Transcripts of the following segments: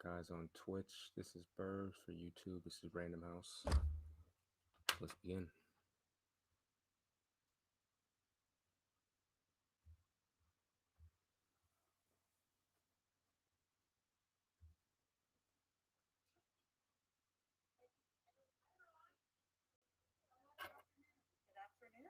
guys on Twitch. This is Bird for YouTube. This is Random House. Let's begin. Good afternoon.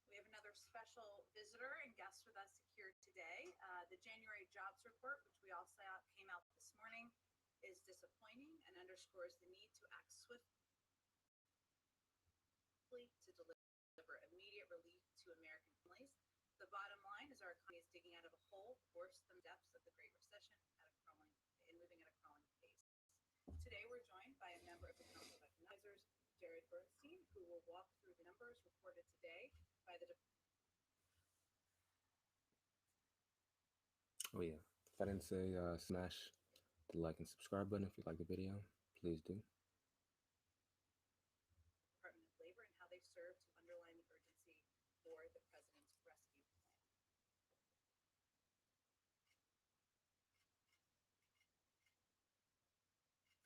We have another special visitor and guest with us here today. The January jobs report, which we all saw came out this morning, is disappointing and underscores the need to act swiftly to deliver immediate relief to American families. The bottom line is our economy is digging out of a hole worse than the depths of the Great Recession moving at a crawling pace. Today we're joined by a member of the Council of Advisors, Jared Bernstein, who will walk through the numbers reported today by the Oh yeah, if I didn't say smash the like and subscribe button if you like the video, please do. Department of Labor and how they serve to underline the urgency for the President's rescue plan.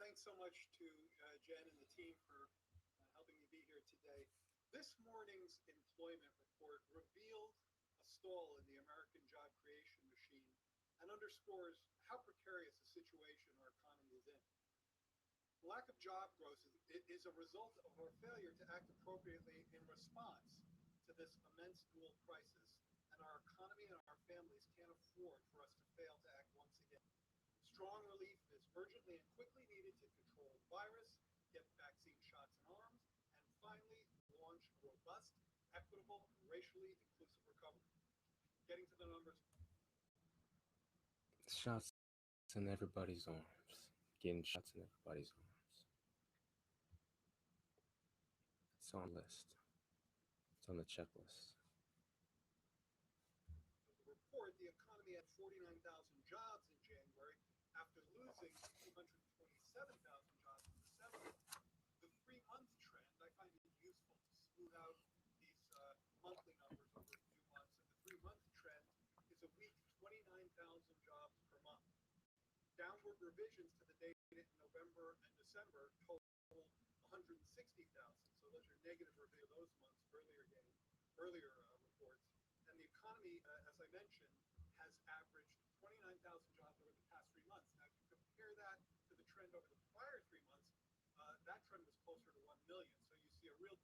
Thanks so much to Jen and the team for helping me be here today. This morning's employment report revealed a stall in the American job creation machine and underscores how precarious a situation our economy is in. The lack of job growth is a result of our failure to act appropriately in response to this immense dual crisis, and our economy and our families can't afford for us to fail to act once again. Strong relief is urgently and quickly needed to control the virus, get vaccine shots in arms, and finally launch a robust, equitable, and racially inclusive recovery. Getting to the numbers. Shots in everybody's arms. Getting shots in everybody's arms. It's on the list. It's on the checklist. The report, the economy had 49,000 jobs in January after losing 227,000 jobs in December. The 3-month trend, I find it useful to smooth out these monthly numbers over a few months, and the 3-month trend is a weak 29,000 jobs per month. Downward revisions to the data in November and December total 160,000. So those are negative review of those months, earlier reports. And the economy, as I mentioned, has averaged 29,000 jobs over the past 3 months. Now, if you compare that to the trend over the prior 3 months, that trend was closer to 1 million. So you see a real.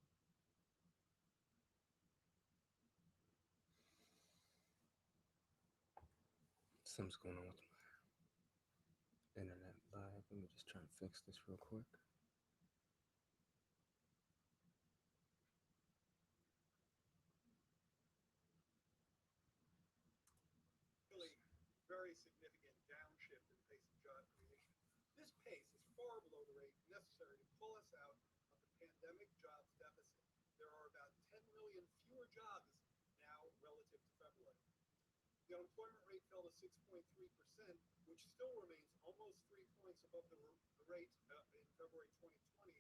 Something's going on with my internet live. Let me just try and fix this real quick. Really very significant downshift in the pace of job creation. This pace is far below the rate necessary to pull us out of the pandemic jobs deficit. There are about 10 million fewer jobs now relative to February. The unemployment rate fell to 6.3%, which still remains almost 3 points above the rate in February 2020 of 3.5%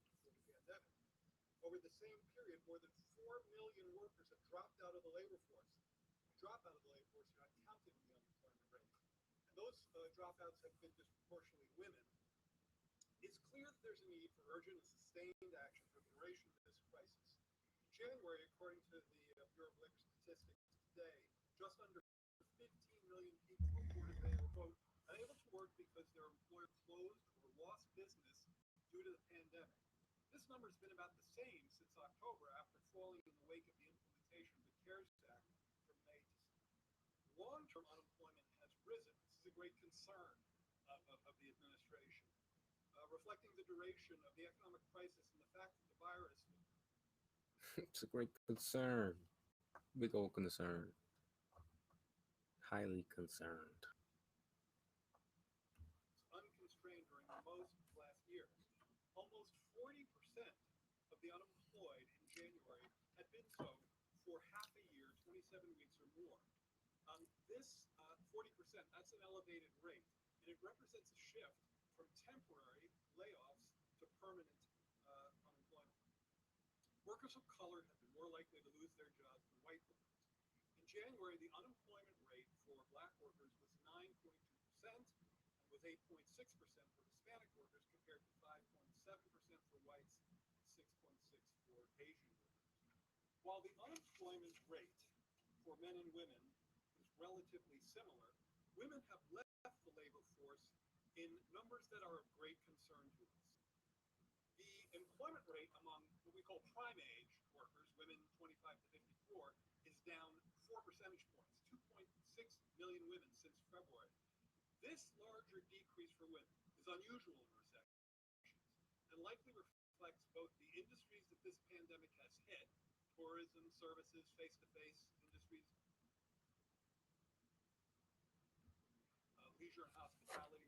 before the pandemic. Over the same period, more than 4 million workers have dropped out of the labor force. Drop out of the labor force are not counted in the unemployment rate. And those dropouts have been disproportionately women. It's clear that there's a need for urgent and sustained action for the duration of this crisis. In January, according to the Bureau of Labor Statistics today, just under 15 million people reported they were, quote, unable to work because their employer closed or lost business due to the pandemic. This number has been about the same since October after falling in the wake of the implementation of the CARES Act from May to September. Long-term unemployment has risen. This is a great concern of the administration, reflecting the duration of the economic crisis and the fact that the virus. It's a great concern. Big old concern. Highly concerned. Unconstrained during most of last year. Almost 40% of the unemployed in January had been so for half a year, 27 weeks or more. This 40%, that's an elevated rate, and it represents a shift from temporary layoffs to permanent unemployment. Workers of color have been more likely to lose their jobs January, the unemployment rate for black workers was 9.2% and was 8.6% for Hispanic workers compared to 5.7% for whites and 6.6% for Asian workers. While the unemployment rate for men and women is relatively similar, women have left the labor force in numbers that are of great concern to us. The employment rate among what we call prime age workers, women 25 to 54, is down 4 percentage points, 2.6 million women since February. This larger decrease for women is unusual in recessions and likely reflects both the industries that this pandemic has hit, tourism, services, face-to-face industries, leisure and hospitality,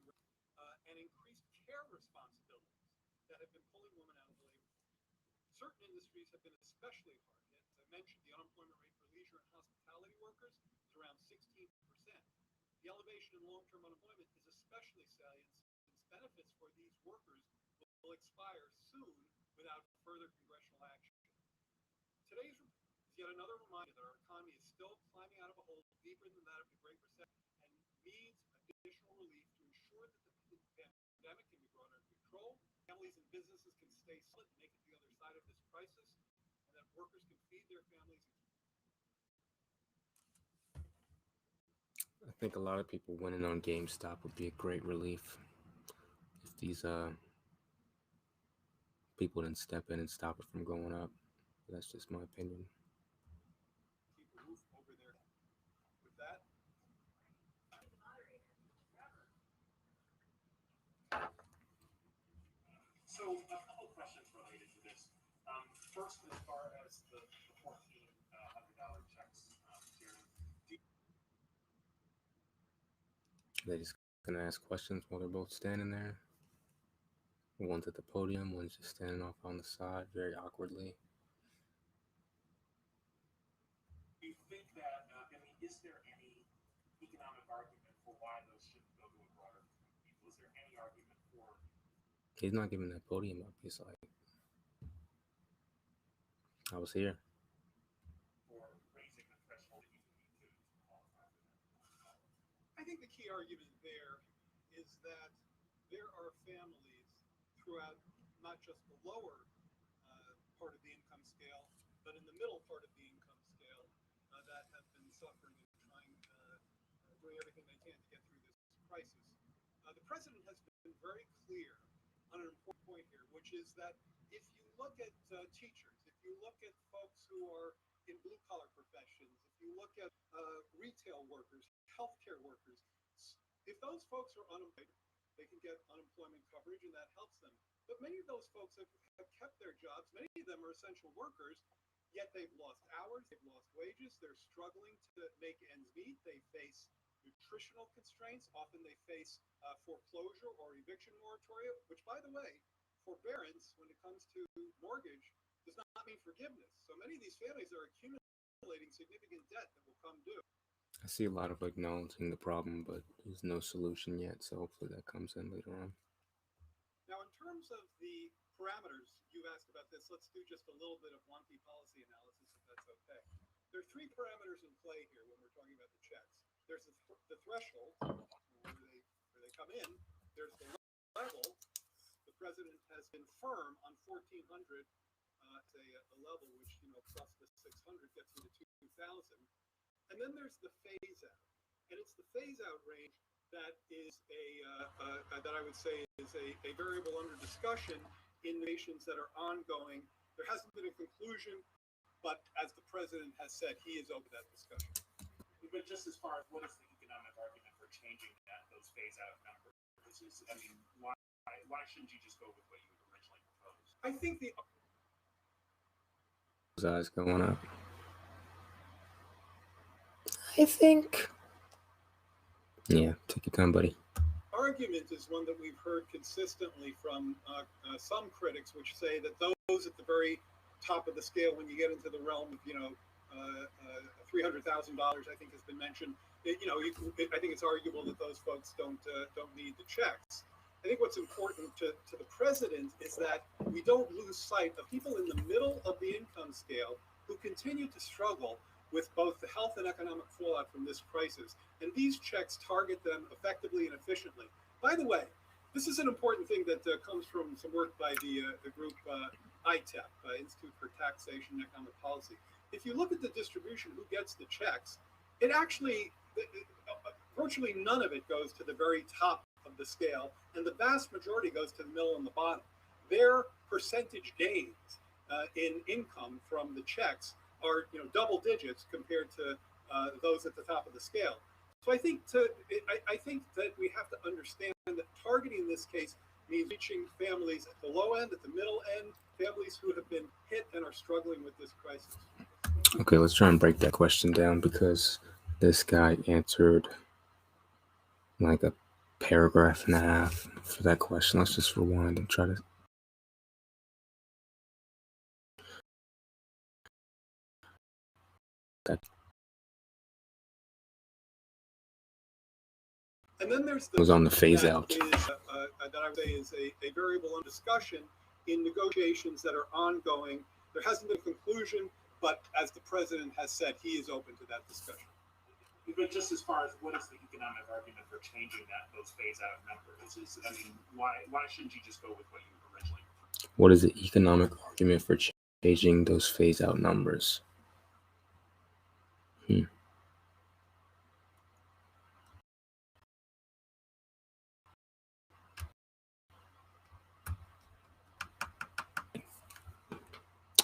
and increased care responsibilities that have been pulling women out of the labor force. Certain industries have been especially hard hit. As I mentioned, the unemployment rate for leisure and hospitality workers is around 16%. The elevation in long-term unemployment is especially salient since benefits for these workers will expire soon without further congressional action. Today's report is yet another reminder that our economy is still climbing out of a hole deeper than that of the Great Recession and needs additional relief to ensure that the pandemic can be brought under control, families and businesses can stay solid and make it to the other side of this crisis, and that workers can feed their families. I think a lot of people winning on GameStop would be a great relief if these people didn't step in and stop it from going up. That's just my opinion. Keep a roof over their head. With that, so a couple of questions related to this. First, as far as the $1,400 checks, They're just gonna ask questions while they're both standing there. One's at the podium, one's just standing off on the side, very awkwardly. do you think that, is there any economic argument for why those shouldn't go to a broader group of people? Is there any argument for He's not giving that podium up. He's like, I was here. raising the threshold that you need to qualify for that? I think the key argument there is that there are families throughout not just the lower part of the income scale, but in the middle part of the income scale that have been suffering and trying, doing everything they can to get through this crisis. The president has been very clear on an important point here, which is that if you look at teachers, if you look at folks who are in blue-collar professions, if you look at retail workers, healthcare workers, if those folks are unemployed, they can get unemployment coverage and that helps them. But many of those folks have kept their jobs. Many of them are essential workers, yet they've lost hours, they've lost wages, they're struggling to make ends meet. They face nutritional constraints. Often they face foreclosure or eviction moratoria, which, by the way, forbearance, when it comes to mortgage, does not mean forgiveness. So many of these families are accumulating significant debt that will come due. I see a lot of acknowledging the problem, but there's no solution yet. So hopefully that comes in later on. Now, in terms of the parameters, you asked about this. Let's do just a little bit of wonky policy analysis, if that's okay. There are three parameters in play here when we're talking about the checks. There's the threshold, where they come in. There's the level. The president has been firm on 1,400 as a level, which, plus the 600 gets you to 2,000. And then there's the phase out. And it's the phase out range that is that I would say is a variable under discussion in nations that are ongoing. There hasn't been a conclusion, but as the president has said, he is open to that discussion. But just as far as what is the economic argument for changing those phase out numbers? Why shouldn't you just go with what you originally proposed? I think His eyes going up. I think. Yeah, take your time, buddy. Argument is one that we've heard consistently from some critics, which say that those at the very top of the scale, when you get into the realm of $300,000, I think has been mentioned. I think it's arguable that those folks don't need the checks. I think what's important to the president is that we don't lose sight of people in the middle of the income scale who continue to struggle with both the health and economic fallout from this crisis, and these checks target them effectively and efficiently. By the way, this is an important thing that comes from some work by the group ITEP, Institute for Taxation and Economic Policy. If you look at the distribution, who gets the checks, it actually, virtually none of it goes to the very top of the scale, and the vast majority goes to the middle and the bottom. Their percentage gains in income from the checks are double digits compared to those at the top of the scale. So I think that we have to understand that targeting this case means reaching families at the low end, at the middle end, families who have been hit and are struggling with this crisis. Okay, let's try and break that question down, because this guy answered like a paragraph and a half for that question. Let's just rewind and try to. And then there's was on the phase out. That I would say is a variable in discussion in negotiations that are ongoing. There hasn't been a conclusion, but as the president has said, he is open to that discussion. But just as far as what is the economic argument for changing those phase out numbers? I mean, why shouldn't you just go with what you originally? What is the economic argument for changing those phase out numbers?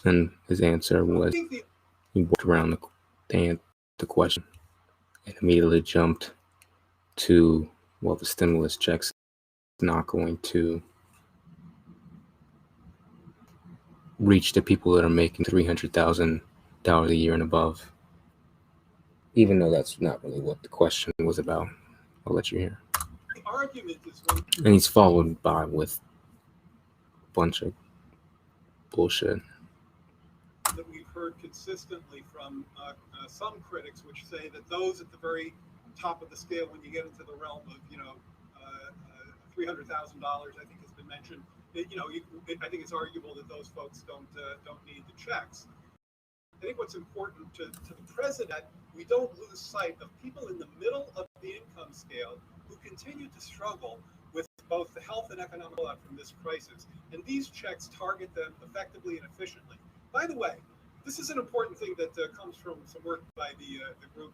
And his answer was, he walked around the question and immediately jumped to, well, the stimulus checks not going to reach the people that are making $300,000 a year and above, even though that's not really what the question was about. I'll let you hear. The argument is and he's followed by with a bunch of bullshit that we've heard consistently from some critics, which say that those at the very top of the scale, when you get into the realm of $300,000, I think has been mentioned. I think it's arguable that those folks don't need the checks. I think what's important to the president, we don't lose sight of people in the middle of the income scale who continue to struggle with both the health and economic fallout from this crisis, and these checks target them effectively and efficiently. By the way, this is an important thing that comes from some work by the group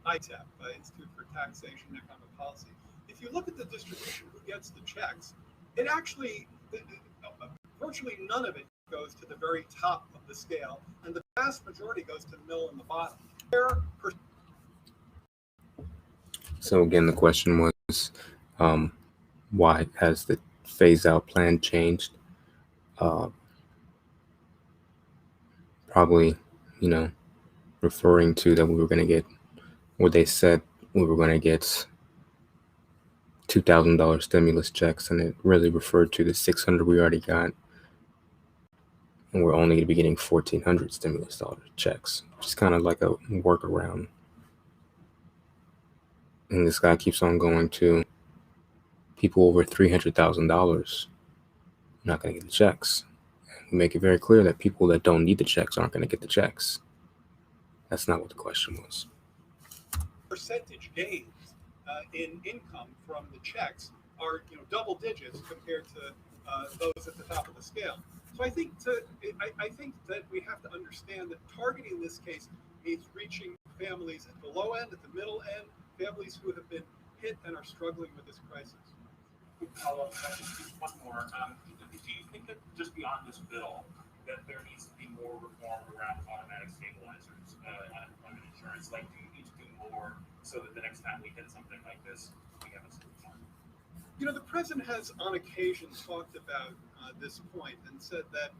ITEP, Institute for Taxation and Economic Policy. If you look at the distribution, who gets the checks, it actually, virtually none of it goes to the very top of the scale, and the vast majority goes to the middle and the bottom. So again, the question was, why has the phase-out plan changed? Probably, referring to that we were going to get, or they said we were going to get $2,000 stimulus checks, and it really referred to the $600 we already got, and we're only going to be getting $1,400 stimulus checks, which is kind of like a workaround. And this guy keeps on going to people over $300,000 not going to get the checks. We make it very clear that people that don't need the checks aren't going to get the checks. That's not what the question was. Percentage gains in income from the checks are double digits compared to those at the top of the scale. So I think that we have to understand that targeting this case means reaching families at the low end, at the middle end, families who have been hit and are struggling with this crisis. Follow-up question, one more. Do you think that just beyond this bill, that there needs to be more reform around automatic stabilizers, unemployment insurance? Like, do you need to do more so that the next time we hit something like this, we have a solution? The president has on occasion talked about this point and said that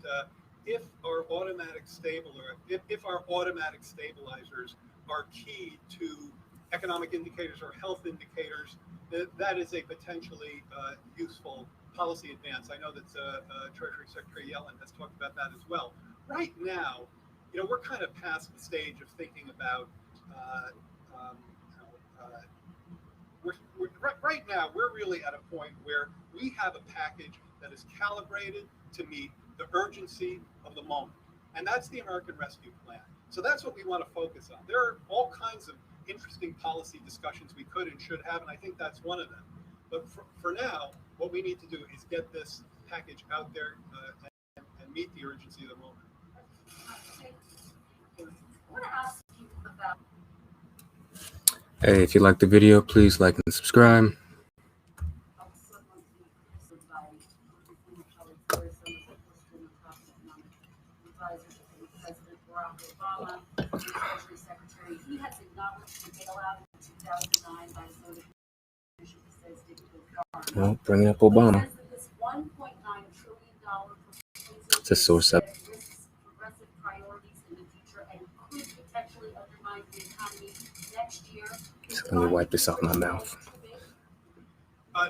if our automatic stabilizers are key to economic indicators or health indicators, that is a potentially useful policy advance. I know that Treasury Secretary Yellen has talked about that as well. Right now, we're kind of past the stage of thinking about. Right now, we're really at a point where we have a package that is calibrated to meet the urgency of the moment, and that's the American Rescue Plan. So that's what we want to focus on. There are all kinds of interesting policy discussions we could and should have, and I think that's one of them. But for now, what we need to do is get this package out there and meet the urgency of the moment. I want to ask you about Hey, if you like the video, please like and subscribe. advisors of President Barack Obama, the Treasury Secretary. He has acknowledged the bailout in 2009 by some of the commission he says didn't go far enough. Well, bringing up Obama. He says that this $1.9 trillion proposal It's a source up. risks progressive priorities in the future and could potentially undermine the economy next year. So let me wipe this off my mouth.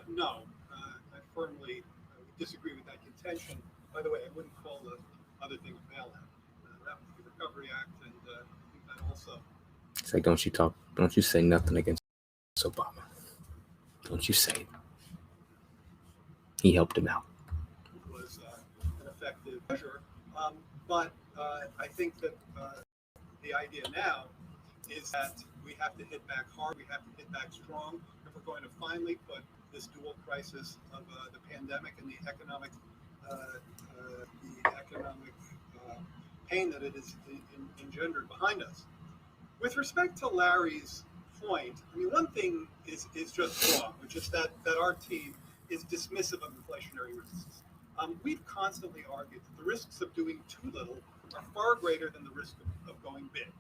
No, I firmly disagree with that contention. By the way, I wouldn't call the other thing a bailout. That was the Recovery Act, and I think that also. It's like, don't you say nothing against Obama. Don't you say it. He helped him out. Was an effective measure. But I think that the idea now is that we have to hit back hard, we have to hit back strong, if we're going to finally put this dual crisis of the pandemic and the economic pain that it has engendered behind us. With respect to Larry's point, I mean, one thing is just wrong, which is that our team is dismissive of inflationary risks. We've constantly argued that the risks of doing too little are far greater than the risk of going big,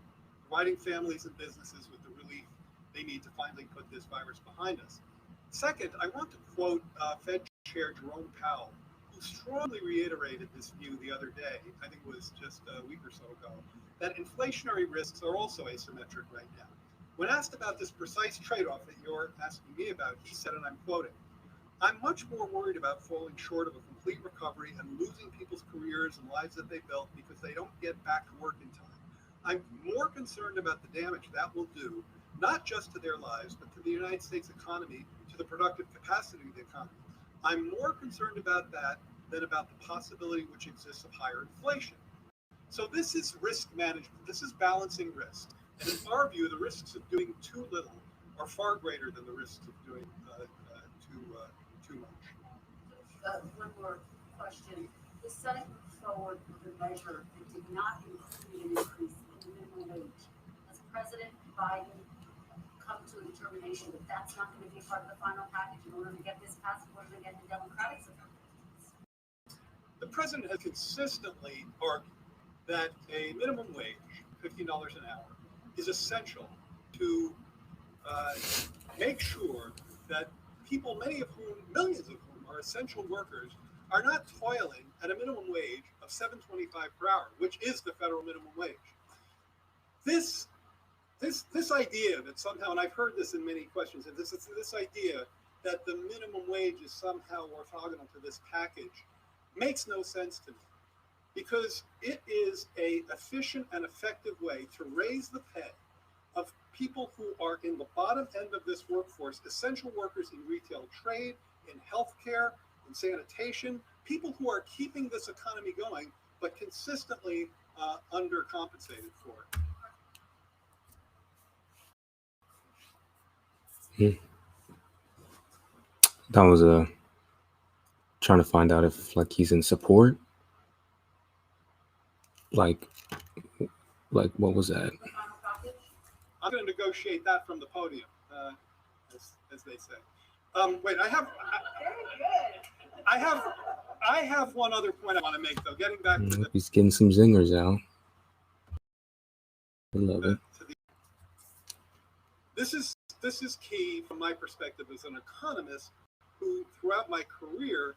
providing families and businesses with the relief they need to finally put this virus behind us. Second, I want to quote Fed Chair Jerome Powell, who strongly reiterated this view the other day, I think it was just a week or so ago, that inflationary risks are also asymmetric right now. When asked about this precise trade-off that you're asking me about, he said, and I'm quoting, "I'm much more worried about falling short of a complete recovery and losing people's careers and lives that they built because they don't get back to work in time. I'm more concerned about the damage that will do, not just to their lives, but to the United States economy, to the productive capacity of the economy. I'm more concerned about that than about the possibility which exists of higher inflation." So this is risk management. This is balancing risk. And in our view, the risks of doing too little are far greater than the risks of doing too much. One more question. The Senate moved forward with a measure that did not include an increase in the minimum wage. Has President Biden come to a determination that that's not going to be part of the final package in order to get this passed, in order to get the Democratic support? The president has consistently argued that a minimum wage, $15 an hour, is essential to make sure that people, many of whom, millions of whom are essential workers, are not toiling at a minimum wage of $7.25 per hour, which is the federal minimum wage. This idea that somehow, and I've heard this in many questions, and this idea that the minimum wage is somehow orthogonal to this package makes no sense to me, because it is an efficient and effective way to raise the pay of people who are in the bottom end of this workforce, essential workers in retail trade, in healthcare, in sanitation, people who are keeping this economy going, but consistently undercompensated for it. That was trying to find out if like he's in support. Like what was that? I'm going to negotiate that from the podium, as they say. Wait, I have one other point I want to make, though. Getting back to he's getting some zingers out. I love it. This is key from my perspective as an economist who, throughout my career,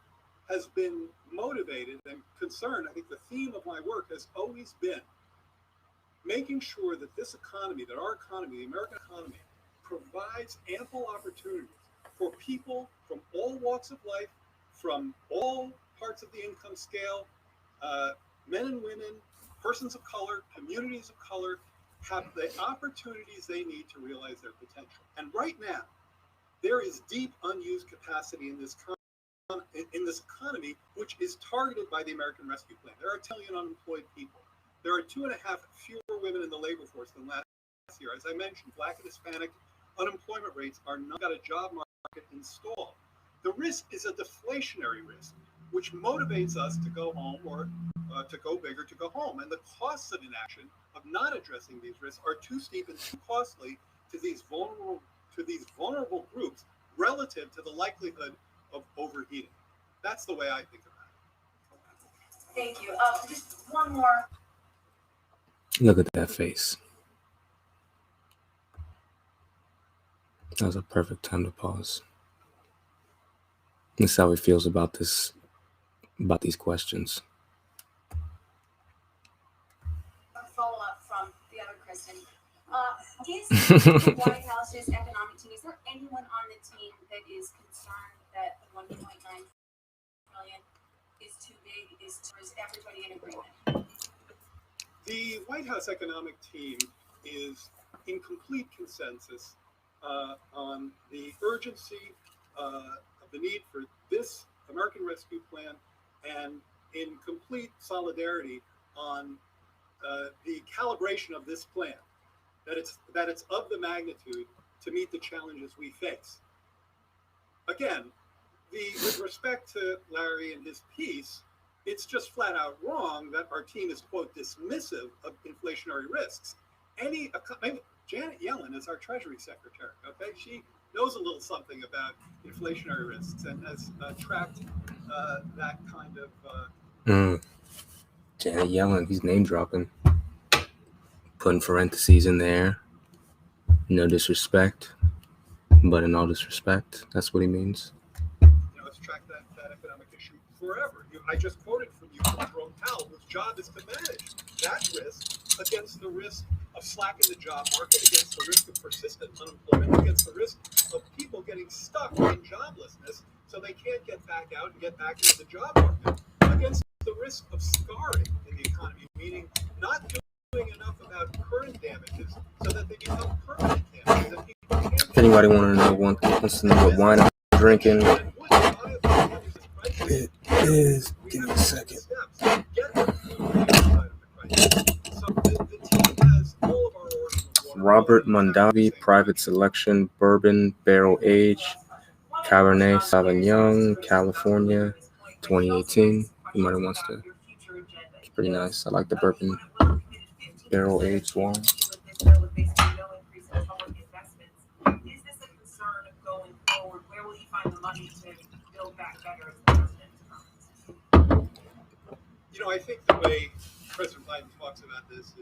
has been motivated and concerned. I think the theme of my work has always been making sure that this economy, that our economy, the American economy, provides ample opportunities for people from all walks of life, from all parts of the income scale, men and women, persons of color, communities of color, have the opportunities they need to realize their potential. And right now, there is deep unused capacity in this economy, which is targeted by the American Rescue Plan. There are 10 million unemployed people. There are 2.5 fewer women in the labor force than last year. As I mentioned, Black and Hispanic unemployment rates are not got a job market installed. The risk is a deflationary risk, which motivates us to go home or to go big or to go home. And the costs of inaction, of not addressing these risks, are too steep and too costly to these vulnerable groups relative to the likelihood of overheating. That's the way I think about it. Thank you. Just one more. Look at that face. That was a perfect time to pause. This is how he feels about these questions. A follow-up from the other Kristen. Is the White House's economic team, is there anyone on the team that is concerned that the 1.9 million is too big? Is everybody in agreement? The White House economic team is in complete consensus on the urgency of the need for this American Rescue Plan, and in complete solidarity on the calibration of this plan, that it's of the magnitude to meet the challenges we face. Again, with respect to Larry and his piece, it's just flat out wrong that our team is, quote, dismissive of inflationary risks. Janet Yellen is our Treasury Secretary, okay? She knows a little something about inflationary risks and has tracked that kind of... Janet Yellen, he's name dropping. Putting parentheses in there. No disrespect, but in all disrespect. That's what he means. Has tracked that economic issue forever. I just quoted from you from Jerome Powell, whose job is to manage that risk against the risk of slack in the job market, against the risk of persistent unemployment, against the risk of people getting stuck in joblessness so they can't get back out and get back into the job market, against the risk of scarring in the economy, meaning not doing enough about current damages so that they become permanent damages. That people can't if anybody wants to know what wine I'm drinking, it is. Give me a second. Robert Mondavi, Private Selection, Bourbon, Barrel Age, Cabernet Sauvignon, California, 2018. You might have wants to. It's pretty nice. I like the bourbon barrel aged wine. Is this a concern going forward? Where will you find the money to build back better as the president? I think the way President Biden talks about this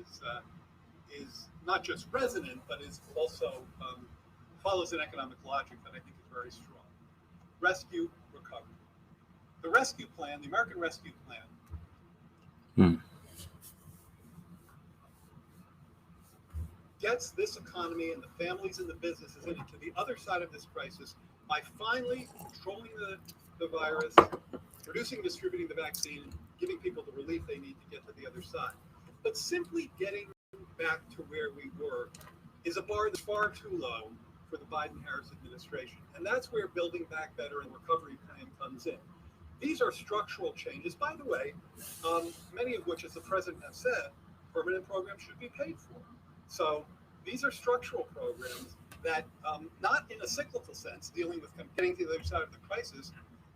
is not just resonant, but is also follows an economic logic that I think is very strong. Rescue, recovery. The rescue plan, the American Rescue Plan, gets this economy and the families and the businesses in it to the other side of this crisis by finally controlling the virus, producing and distributing the vaccine, giving people the relief they need to get to the other side. But simply getting back to where we were is a bar that's far too low for the Biden-Harris administration. And that's where Building Back Better and Recovery Plan comes in. These are structural changes, by the way, many of which, as the president has said, permanent programs should be paid for. So these are structural programs that, not in a cyclical sense, dealing with getting to the other side of the crisis,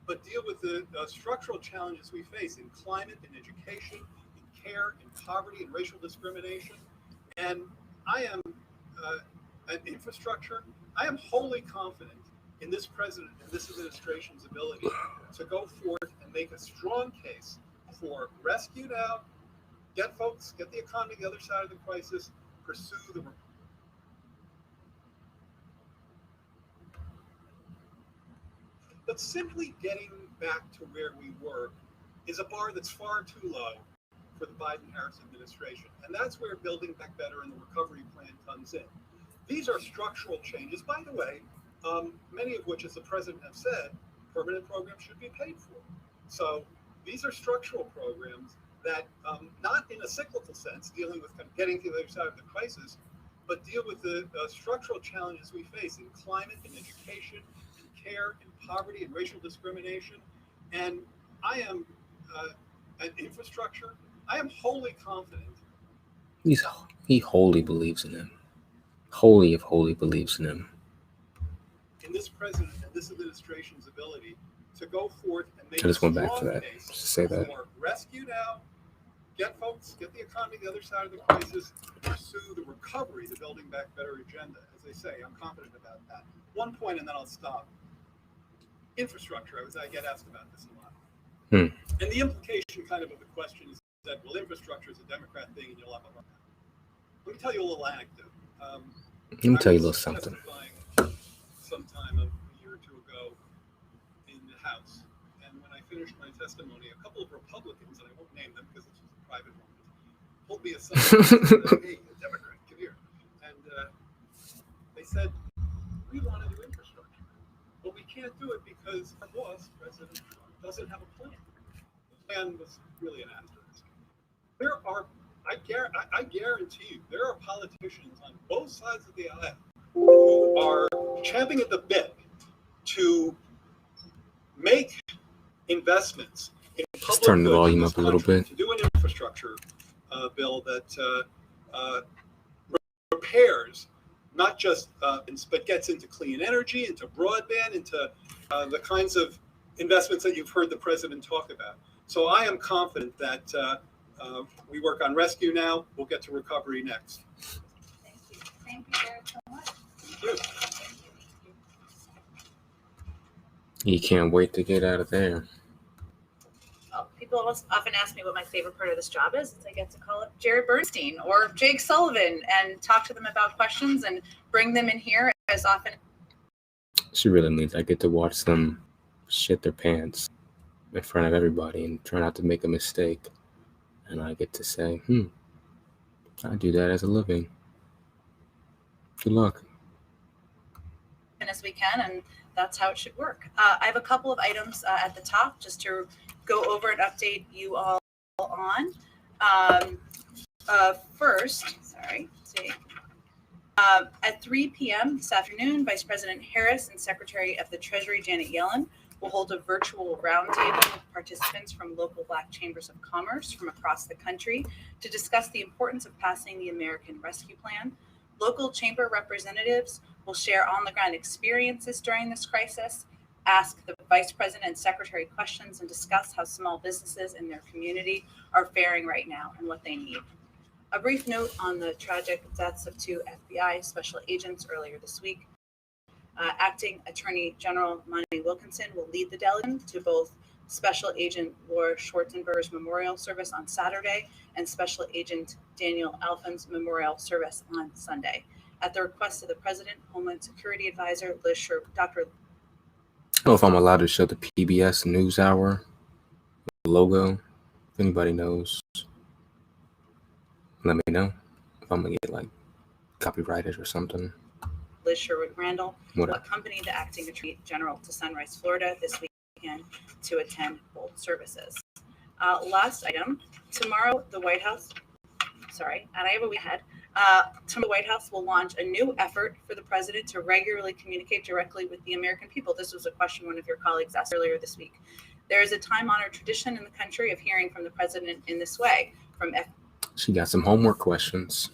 but deal with the structural challenges we face in climate, in education, in care, in poverty, in racial discrimination. And I am, an infrastructure, I am wholly confident in this president and this administration's ability to go forth and make a strong case for rescue now, get the economy to the other side of the crisis, pursue the... But simply getting back to where we were is a bar that's far too low for the Biden-Harris administration. And that's where Building Back Better and the Recovery Plan comes in. These are structural changes, by the way, many of which, as the president has said, permanent programs should be paid for. So these are structural programs that, not in a cyclical sense, dealing with getting to the other side of the crisis, but deal with the structural challenges we face in climate, in education, in care, in poverty, and racial discrimination. And I am, an infrastructure, I am wholly confident He wholly believes in him. Wholly believes in him. In this president and this administration's ability to go forth and make I just a went back to strong that, case just to say that. for rescue now, get the economy to the other side of the crisis, pursue the recovery, the Building Back Better agenda. As they say, I'm confident about that. One point, and then I'll stop. Infrastructure. I get asked about this a lot. And the implication kind of the question is that, well, infrastructure is a Democrat thing and you'll have a run. Let me tell you a little anecdote. Let me tell you a little something. Sometime a year or two ago in the House. And when I finished my testimony, a couple of Republicans, and I won't name them because this was a private one, pulled me aside and said, hey, a Democrat, come here. And they said, we want to do infrastructure, but we can't do it because our boss, President Trump, doesn't have a plan. The plan was really an asterisk. There are, I guarantee you, there are politicians on both sides of the aisle who are champing at the bit to make investments in public Let's turn the goods in volume this up a little country, bit. to do an infrastructure bill that repairs not just but gets into clean energy, into broadband, into the kinds of investments that you've heard the president talk about. So I am confident that we work on rescue now. We'll get to recovery next. Thank you. Thank you very so much. Thank you. He can't wait to get out of there. Well, people often ask me what my favorite part of this job is. I get to call up Jared Bernstein or Jake Sullivan and talk to them about questions and bring them in here as often. She really means I get to watch them shit their pants in front of everybody and try not to make a mistake. And I get to say, I do that as a living. Good luck. As we can, and that's how it should work. I have a couple of items at the top just to go over and update you all on. First, at 3 p.m. this afternoon, Vice President Harris and Secretary of the Treasury Janet Yellen will hold a virtual roundtable with participants from local Black chambers of commerce from across the country to discuss the importance of passing the American Rescue Plan. Local chamber representatives will share on-the-ground experiences during this crisis, ask the Vice President and Secretary questions, and discuss how small businesses in their community are faring right now and what they need. A brief note on the tragic deaths of 2 FBI special agents earlier this week. Acting Attorney General Monty Wilkinson will lead the delegation to both Special Agent Laura Schwarzenberg's memorial service on Saturday and Special Agent Daniel Alpham's memorial service on Sunday. At the request of the President, Homeland Security Advisor Dr. I don't know if I'm allowed to show the PBS NewsHour logo. If anybody knows, let me know if I'm gonna get copyrighted or something. Liz Sherwood Randall will Whatever. accompany the Acting Attorney General to Sunrise, Florida this weekend to attend both services. Last item, tomorrow the White House, and I have a week ahead. Tomorrow the White House will launch a new effort for the President to regularly communicate directly with the American people. This was a question one of your colleagues asked earlier this week. There is a time-honored tradition in the country of hearing from the President in this way, from She got some homework questions.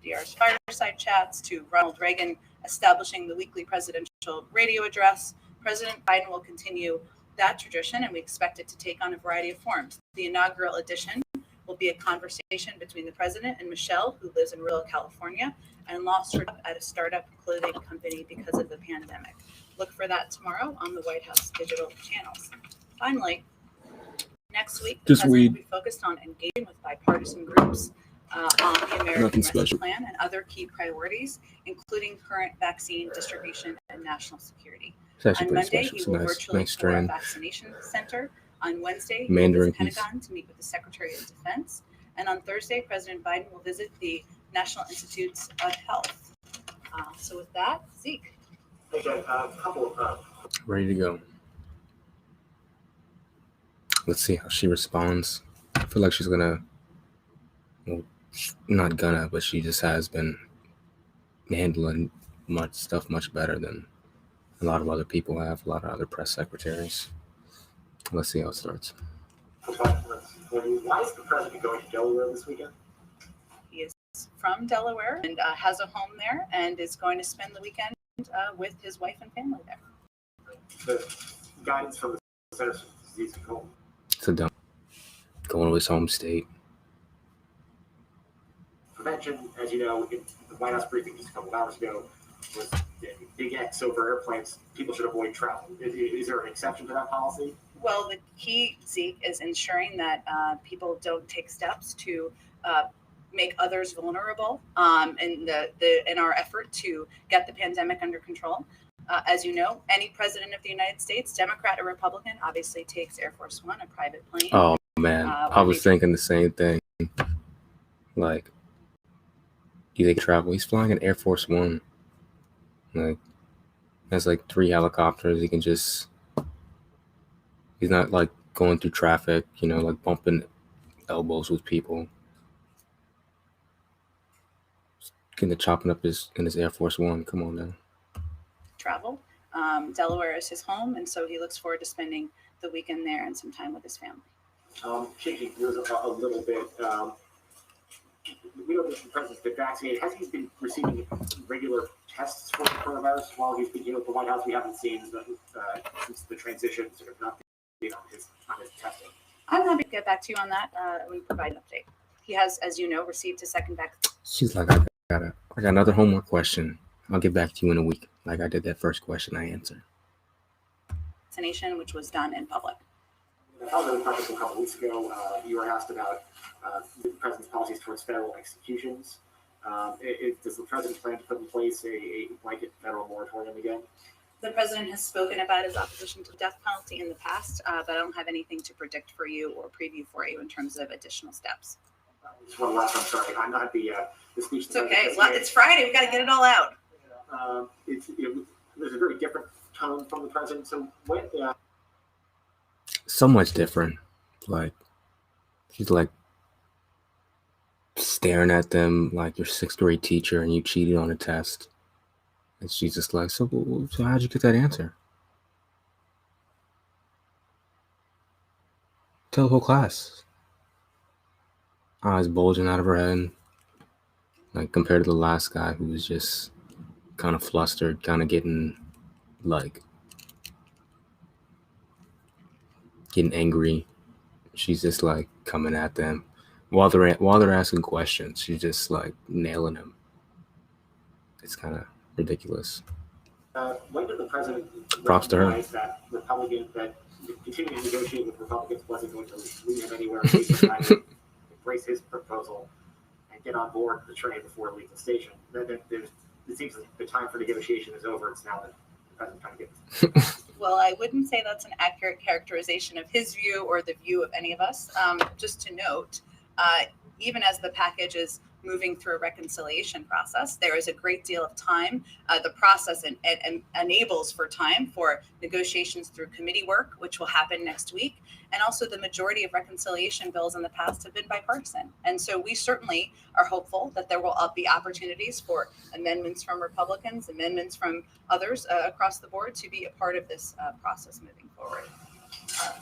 FDR's fireside chats to Ronald Reagan establishing the weekly presidential radio address. President Biden will continue that tradition, and we expect it to take on a variety of forms. The inaugural edition will be a conversation between the President and Michelle, who lives in rural California and lost her job at a startup clothing company because of the pandemic. Look for that tomorrow on the White House digital channels. Finally, next week, the President will be focused on engaging with bipartisan groups on the American Rescue Plan and other key priorities, including current vaccine distribution and national security. On Monday, he will virtually tour a vaccination center. On Wednesday, he will visit the Pentagon to meet with the Secretary of Defense. And on Thursday, President Biden will visit the National Institutes of Health. So with that, Zeke. Okay, a couple of Ready to go. Let's see how she responds. I feel like she's gonna, well, not gonna, but she just has been handling much better than a lot of other people have, a lot of other press secretaries. Let's see how it starts. questions for you. Why is the president going to Delaware this weekend? from Delaware and has a home there and is going to spend the weekend with his wife and family there. The guidance from the Centers for Disease Control. So dumb. Going to his home state. Prevention, as you know, in the White House briefing just a couple of hours ago, was big X over airplanes. People should avoid travel. Is there an exception to that policy? Well, the key, Zeke, is ensuring that people don't take steps to make others vulnerable in our effort to get the pandemic under control. As you know, any president of the United States, Democrat or Republican, obviously takes Air Force One, a private plane. Oh man, I was thinking the same thing. Like, do they travel? He's flying an Air Force One. Like, has like 3 helicopters. He can just. He's not like going through traffic, you know, like bumping elbows with people. Getting chopping up in his Air Force One. Come on now. Travel. Delaware is his home, and so he looks forward to spending the weekend there and some time with his family. Changing gears a little bit. We know that the president's been vaccinated. Has he been receiving regular tests for coronavirus while he's been here at the White House? We haven't seen since the transition sort of not being on his testing. I'm happy to get back to you on that when we provide an update. He has, as you know, received his second vaccine. She's like, I got another homework question. I'll get back to you in a week. Like I did that first question I answered. Vaccination, which was done in public. I was in a project a couple weeks ago. You were asked about the president's policies towards federal executions. Does the president plan to put in place a blanket federal moratorium again? The president has spoken about his opposition to the death penalty in the past, but I don't have anything to predict for you or preview for you in terms of additional steps. Just one last, I'm sorry, I'm not the speech. It's okay. It's Friday. We got to get it all out. There's a very different tone from the president. So when so much different. Like he's like staring at them like your 6th grade teacher and you cheated on a test. And she's just like, so how'd you get that answer? Tell the whole class. Eyes bulging out of her head. Like compared to the last guy who was just kind of flustered, kind of getting angry. She's just like coming at them while they're asking questions. She's just like nailing them. It's kind of ridiculous. when did the president Props to her. recognize that continuing to negotiate with Republicans wasn't going to lead him anywhere? He decided to embrace his proposal and get on board the train before it leaves the station. It seems like the time for negotiation is over. It's now that the president trying to get. Well, I wouldn't say that's an accurate characterization of his view or the view of any of us. Just to note, even as the package is moving through a reconciliation process, there is a great deal of time. The process enables for time for negotiations through committee work, which will happen next week. And also the majority of reconciliation bills in the past have been bipartisan. And so we certainly are hopeful that there will be opportunities for amendments from Republicans, amendments from others across the board to be a part of this process moving forward.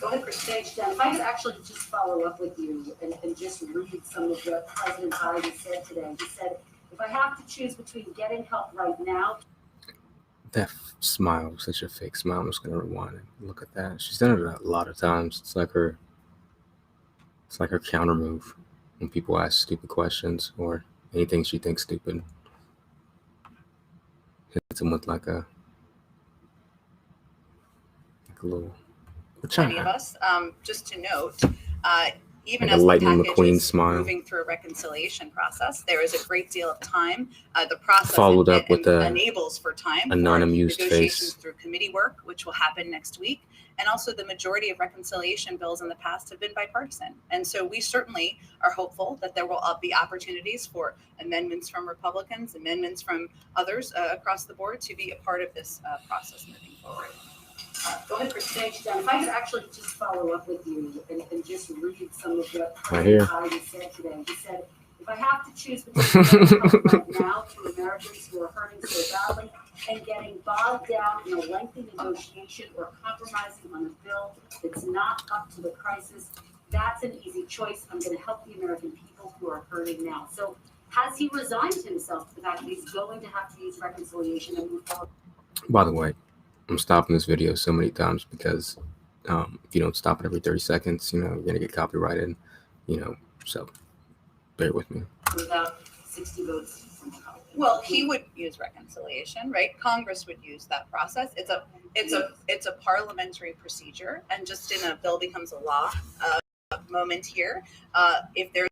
Go ahead, Christine. If I could actually just follow up with you and just read some of what President Biden said today. He said, if I have to choose between getting help right now. That smile was such a fake smile. I'm just going to rewind and look at that. She's done it a lot of times. It's like her counter move when people ask stupid questions or anything she thinks stupid. Hits them with like a little. Many of us, just to note, even like as a the Lightning package McQueen is smile. moving through a reconciliation process, there is a great deal of time. The process Followed up with enables for time a for non-amused negotiations face. through committee work, which will happen next week. And also the majority of reconciliation bills in the past have been bipartisan. And so we certainly are hopeful that there will be opportunities for amendments from Republicans, amendments from others across the board to be a part of this process moving forward. Go ahead, Christine. If I could actually just follow up with you and just read some of what Right here. President Biden said today. He said, if I have to choose between getting help right now to Americans who are hurting so badly and getting bogged down in a lengthy negotiation or compromising on a bill that's not up to the crisis, that's an easy choice. I'm going to help the American people who are hurting now. So Has he resigned himself to the fact that he's going to have to use reconciliation and move forward? By the way, I'm stopping this video so many times because if you don't stop it every 30 seconds, you're going to get copyrighted, so bear with me. Without 60 votes from the House? Well, he would use reconciliation, right? Congress would use that process. It's a parliamentary procedure, and just in a bill becomes a law moment here, if there's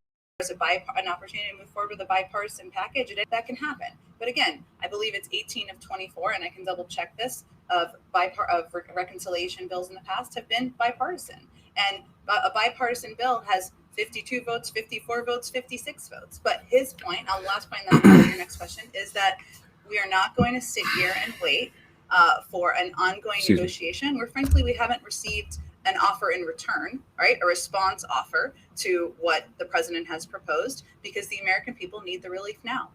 an opportunity to move forward with a bipartisan package, that can happen. But again, I believe it's 18 of 24, and I can double check this, of reconciliation bills in the past have been bipartisan. And a bipartisan bill has 52 votes, 54 votes, 56 votes. But his point, on the last point, then I'll your next question, is that we are not going to sit here and wait for an ongoing negotiation where frankly we haven't received an offer in return, right? A response offer to what the president has proposed, because the American people need the relief now.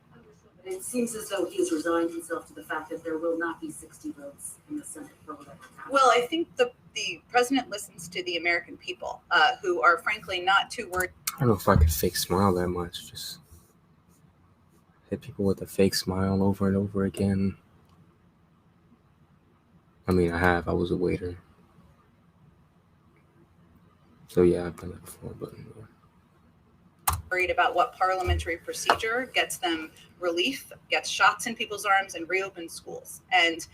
But it seems as though he has resigned himself to the fact that there will not be 60 votes in the Senate for whatever happens. Well, I think the president listens to the American people who are frankly not too worried. I don't know if I could fake smile that much. Just hit people with a fake smile over and over again. I mean, I was a waiter. So yeah, I've done that before, but yeah. Worried about what parliamentary procedure gets them relief, gets shots in people's arms, and reopens schools. And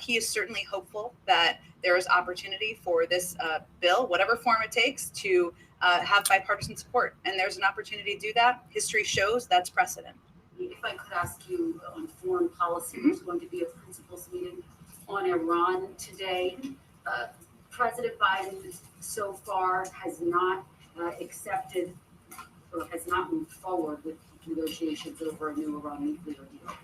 he is certainly hopeful that there is opportunity for this bill, whatever form it takes, to have bipartisan support. And there's an opportunity to do that. History shows that's precedent. If I could ask you on foreign policy, there's going to be a principals meeting on Iran today. President Biden so far has not accepted or has not moved forward with negotiations over a new Iran nuclear deal.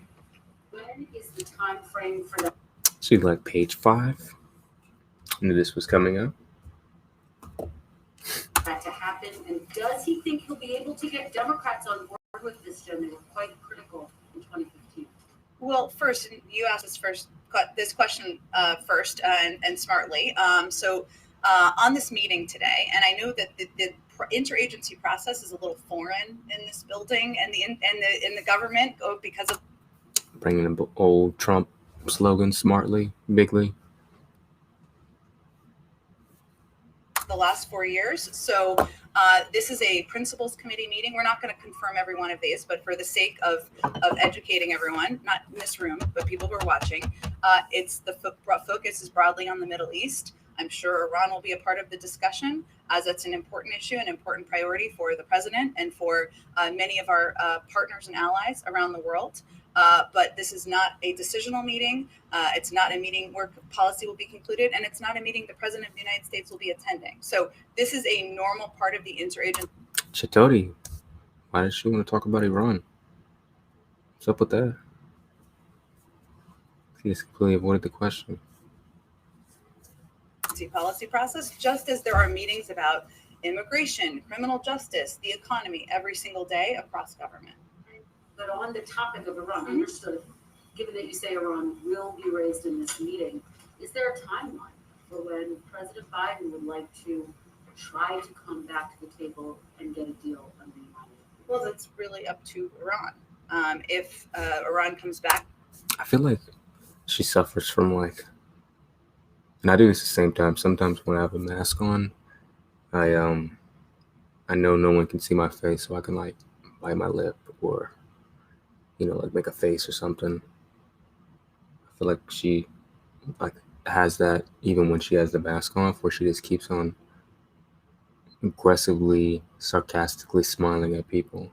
When is the time frame for that? See, like page 5, I knew this was coming up. That to happen, and does he think he'll be able to get Democrats on board with this, Jim? They were quite critical in 2015. Well, first, you asked this question first and smartly. So on this meeting today, and I know that the interagency process is a little foreign in this building and in the government because of Bringing the old Trump slogan smartly, bigly. the last 4 years. So this is a principals committee meeting. We're not going to confirm every one of these, but for the sake of educating everyone, not in this room, but people who are watching, it's the focus is broadly on the Middle East. I'm sure Iran will be a part of the discussion, as it's an important issue, an important priority for the president and for many of our partners and allies around the world. But this is not a decisional meeting. It's not a meeting where policy will be concluded, and it's not a meeting the president of the United States will be attending. So this is a normal part of the interagency. Chitoti, why does she want to talk about Iran? What's up with that? She just completely avoided the question. Policy process, just as there are meetings about immigration, criminal justice, the economy every single day across government. But on the topic of Iran, understood, given that you say Iran will be raised in this meeting, is there a timeline for when President Biden would like to try to come back to the table and get a deal on the Iran? Well, that's really up to Iran. If Iran comes back, I feel like she suffers from and I do this at the same time. Sometimes when I have a mask on, I know no one can see my face, so I can bite my lip or make a face or something. I feel like she has that even when she has the mask on, where she just keeps on aggressively, sarcastically smiling at people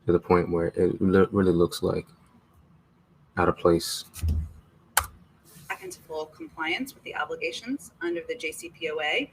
to the point where it really looks like out of place. back into full compliance with the obligations under the JCPOA,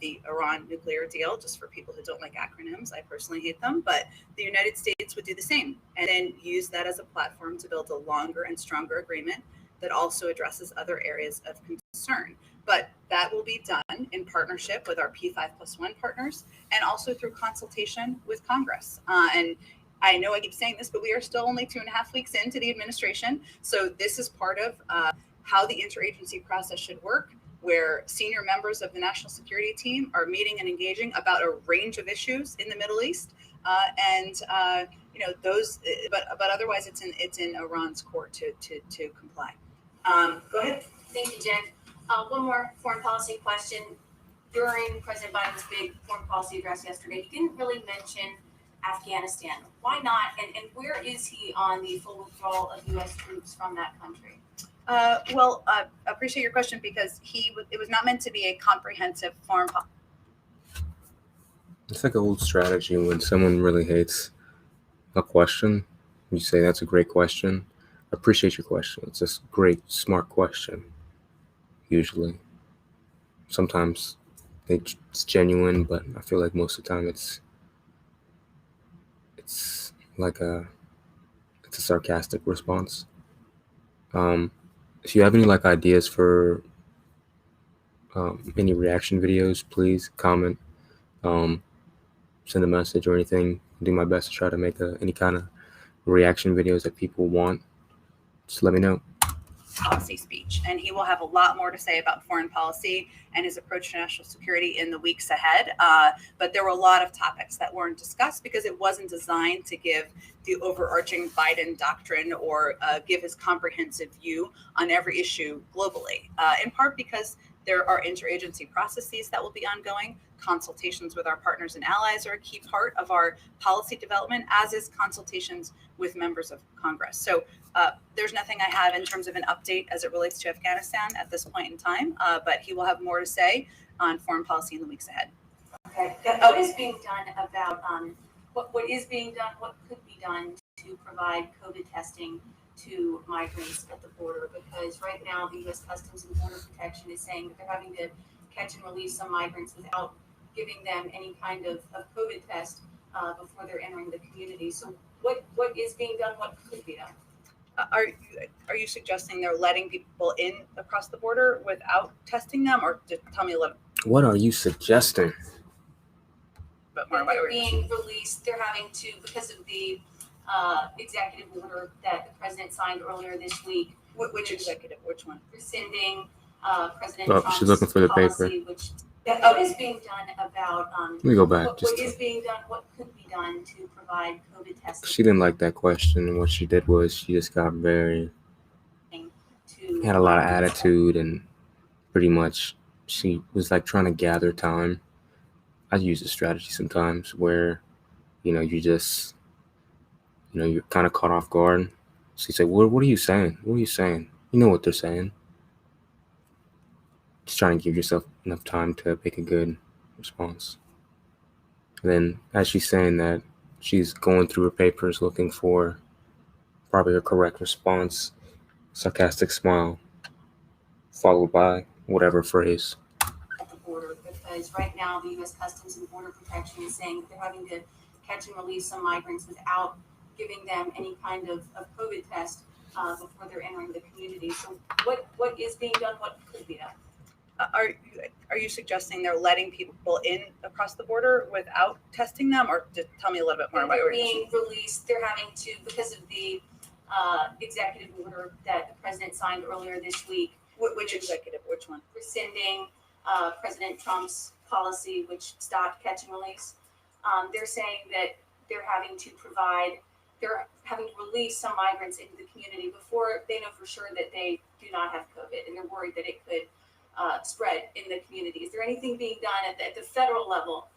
the Iran nuclear deal, just for people who don't like acronyms. I personally hate them, but the United States would do the same and then use that as a platform to build a longer and stronger agreement that also addresses other areas of concern. But that will be done in partnership with our P5+1 partners and also through consultation with Congress. And I know I keep saying this, but we are still only 2.5 weeks into the administration. So this is part of how the interagency process should work, where senior members of the national security team are meeting and engaging about a range of issues in the Middle East. And those. But otherwise, it's in Iran's court to comply. Go ahead. Thank you, Jen. One more foreign policy question. During President Biden's big foreign policy address yesterday, he didn't really mention Afghanistan. Why not? And where is he on the full withdrawal of U.S. troops from that country? Well, I appreciate your question because it was not meant to be a comprehensive foreign policy. It's like an old strategy when someone really hates a question, you say, that's a great question. I appreciate your question. It's a great, smart question, usually. Sometimes it's genuine, but I feel like most of the time it's like it's a sarcastic response. If you have any ideas for any reaction videos, please comment, send a message or anything. I'll do my best to try to make any kind of reaction videos that people want. Just let me know. Policy speech, and he will have a lot more to say about foreign policy and his approach to national security in the weeks ahead. But there were a lot of topics that weren't discussed because it wasn't designed to give the overarching Biden doctrine or give his comprehensive view on every issue globally, in part because there are interagency processes that will be ongoing. Consultations with our partners and allies are a key part of our policy development, as is consultations with members of Congress. So there's nothing I have in terms of an update as it relates to Afghanistan at this point in time, but he will have more to say on foreign policy in the weeks ahead. Okay. What is being done about what is being done? What could be done to provide COVID testing to migrants at the border? Because right now the U.S. Customs and Border Protection is saying that they're having to catch and release some migrants without giving them any kind of COVID test before they're entering the community. So what is being done? What could be done? Are you suggesting they're letting people in across the border without testing them, or just tell me a little What are you suggesting? bit more That about they're what you're saying? being released. They're having to, because of the executive order that the president signed earlier this week, Which executive? Which one? rescinding President Oh, Trump's she's looking for the policy, paper. which what is being done about Let me go back. what is being done, what could be done to provide COVID testing She didn't like that question, and what she did was she just got had a lot of attitude, and pretty much she was trying to gather time. I use this strategy sometimes where, you just, you're kind of caught off guard. So you say, what are you saying? What are you saying? You know what they're saying. Just trying to give yourself enough time to make a good response. And then as she's saying that, she's going through her papers looking for probably a correct response, sarcastic smile, followed by whatever phrase. at the border, because right now the U.S. Customs and Border Protection is saying that they're having to catch and release some migrants without giving them any kind of COVID test before they're entering the community. So what is being done? What could be done? Are you suggesting they're letting people in across the border without testing them, or just tell me a little bit more about They're what you're saying? being released. They're having to, because of the executive order that the president signed earlier this week, Which executive? Which one? rescinding President Trump's policy, which stopped catch and release. They're saying that they're having to release some migrants into the community before they know for sure that they do not have COVID, and they're worried that it could spread in the community. Is there anything being done at the federal level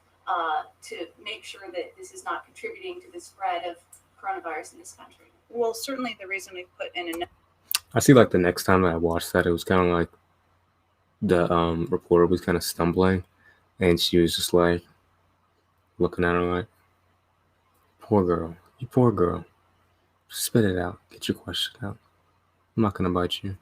to make sure that this is not contributing to the spread of coronavirus in this country? Well, certainly the reason we put in I see the next time that I watched that, it was kind of like the reporter was kind of stumbling, and she was just looking at her poor girl, you poor girl, spit it out, get your question out. I'm not going to bite you.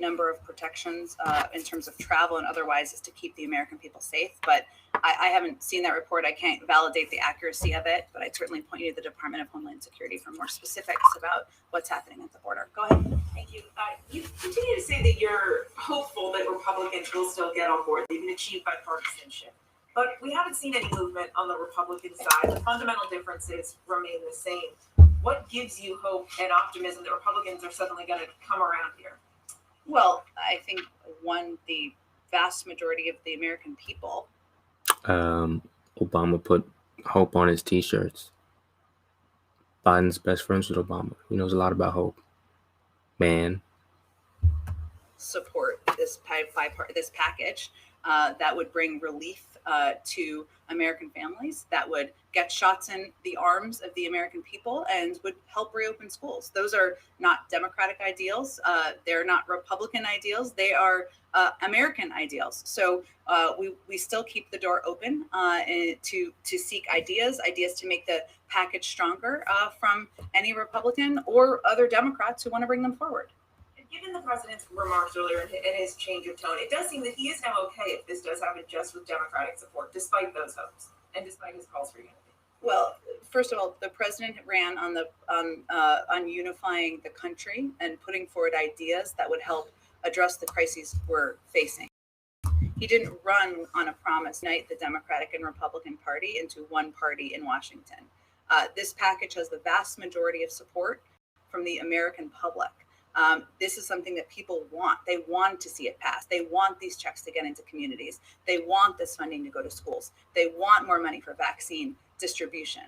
number of protections in terms of travel and otherwise is to keep the American people safe. But I haven't seen that report. I can't validate the accuracy of it, but I'd certainly point you to the Department of Homeland Security for more specifics about what's happening at the border. Go ahead. Thank you. You continue to say that you're hopeful that Republicans will still get on board. They can achieve bipartisanship. But we haven't seen any movement on the Republican side. The fundamental differences remain the same. What gives you hope and optimism that Republicans are suddenly going to come around here? Well, I think the vast majority of the American people. Obama put hope on his T-shirts. Biden's best friends with Obama. He knows a lot about hope. Man. Support this this package that would bring relief to American families, that would get shots in the arms of the American people, and would help reopen schools. Those are not Democratic ideals. They're not Republican ideals. They are American ideals. So we still keep the door open to seek ideas to make the package stronger from any Republican or other Democrats who want to bring them forward. Given the president's remarks earlier and his change of tone, it does seem that he is now okay if this does happen just with Democratic support, despite those hopes and despite his calls for unity. Well, first of all, the president ran on unifying the country and putting forward ideas that would help address the crises we're facing. He didn't run on a promise to unite the Democratic and Republican Party into one party in Washington. This package has the vast majority of support from the American public. This is something that people want. They want to see it pass. They want these checks to get into communities. They want this funding to go to schools. They want more money for vaccine distribution.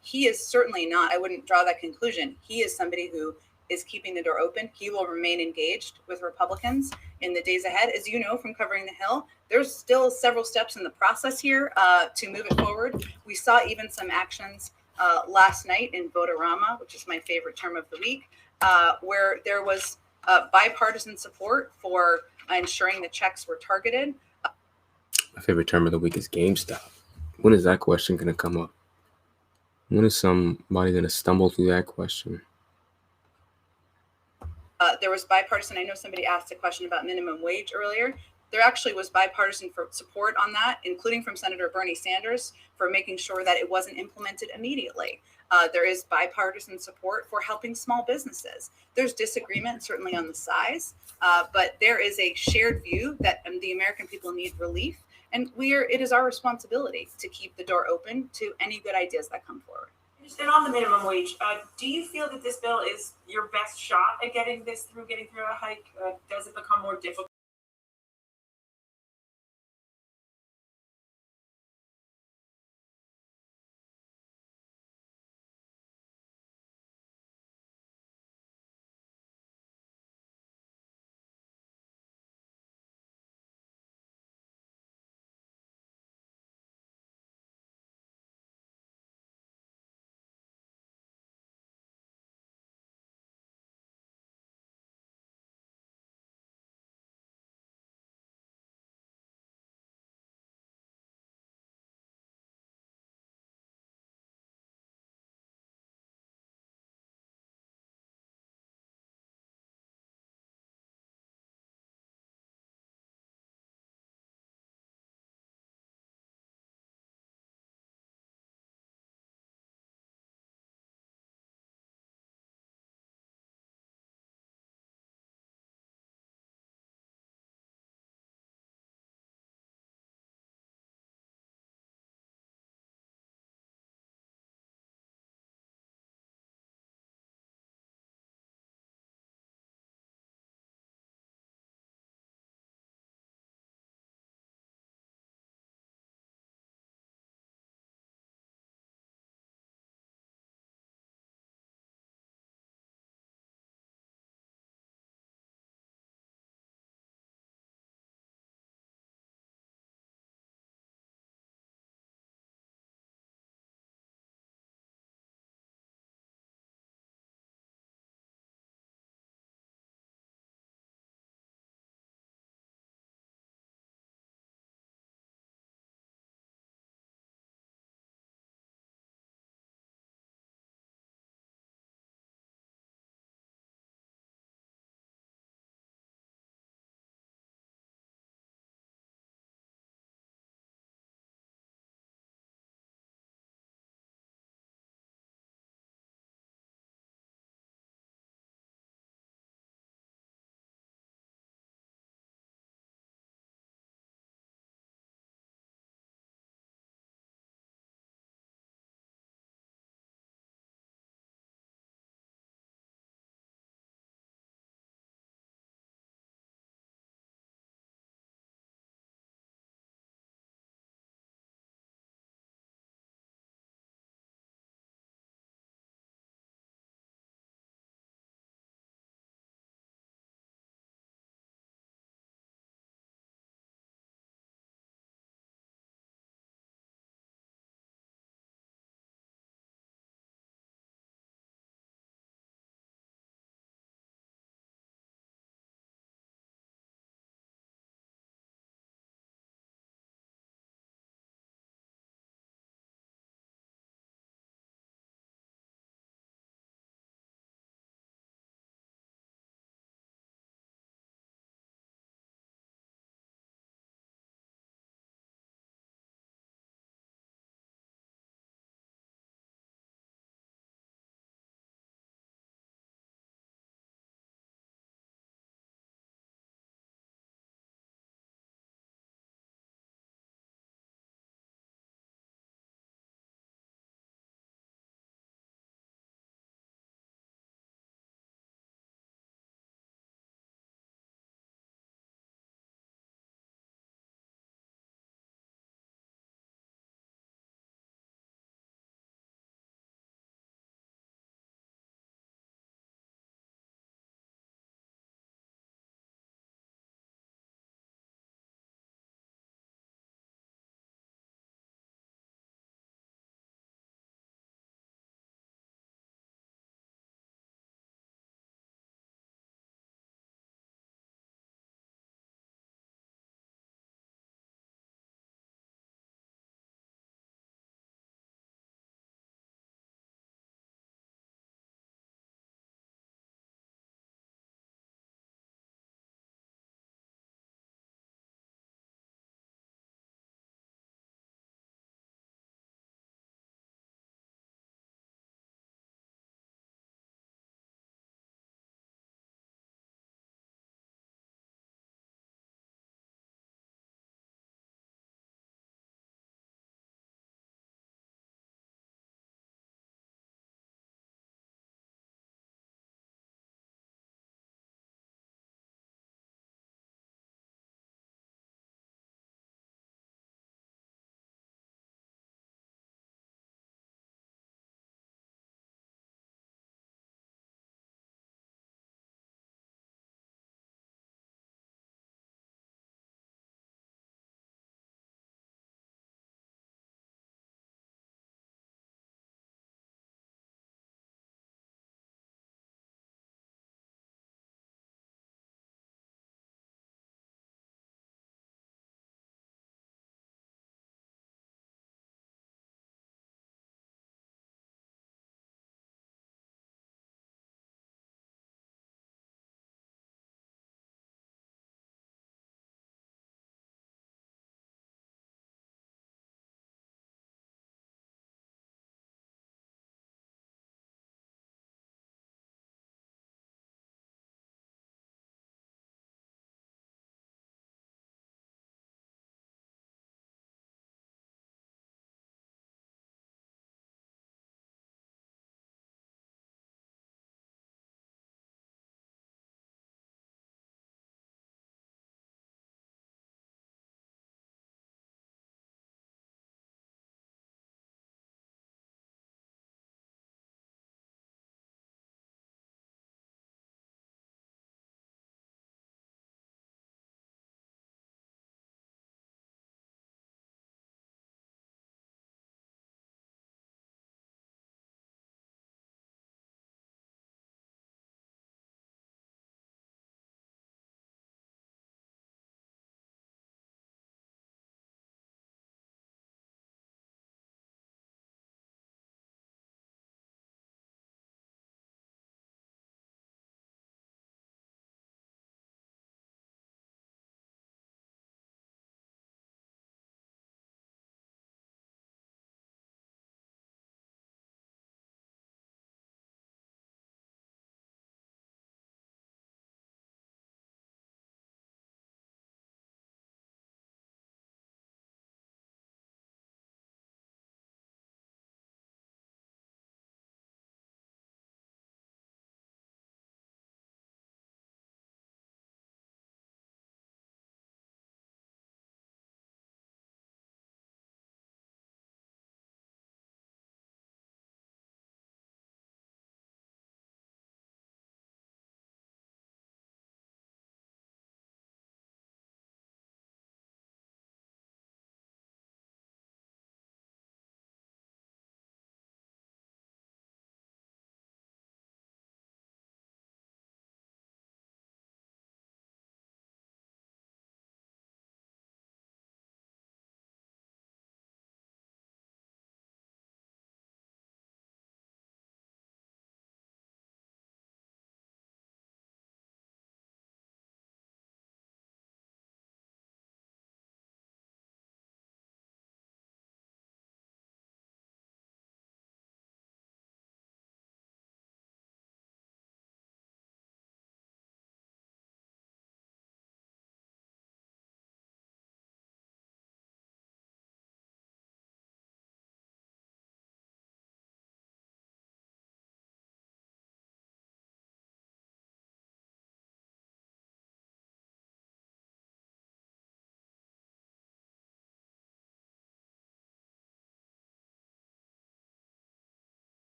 He is certainly not, I wouldn't draw that conclusion. He is somebody who is keeping the door open. He will remain engaged with Republicans in the days ahead. As you know from covering the Hill, there's still several steps in the process here to move it forward. We saw even some actions last night in Vote-A-Rama, which is my favorite term of the week, where there was bipartisan support for ensuring the checks were targeted. My favorite term of the week is GameStop. When is that question going to come up? When is somebody going to stumble through that question? There was bipartisan. I know somebody asked a question about minimum wage earlier. There actually was bipartisan support on that, including from Senator Bernie Sanders, for making sure that it wasn't implemented immediately. There is bipartisan support for helping small businesses. There's disagreement, certainly on the size, but there is a shared view that the American people need relief, and it is our responsibility to keep the door open to any good ideas that come forward. And on the minimum wage, do you feel that this bill is your best shot at getting a hike? Does it become more difficult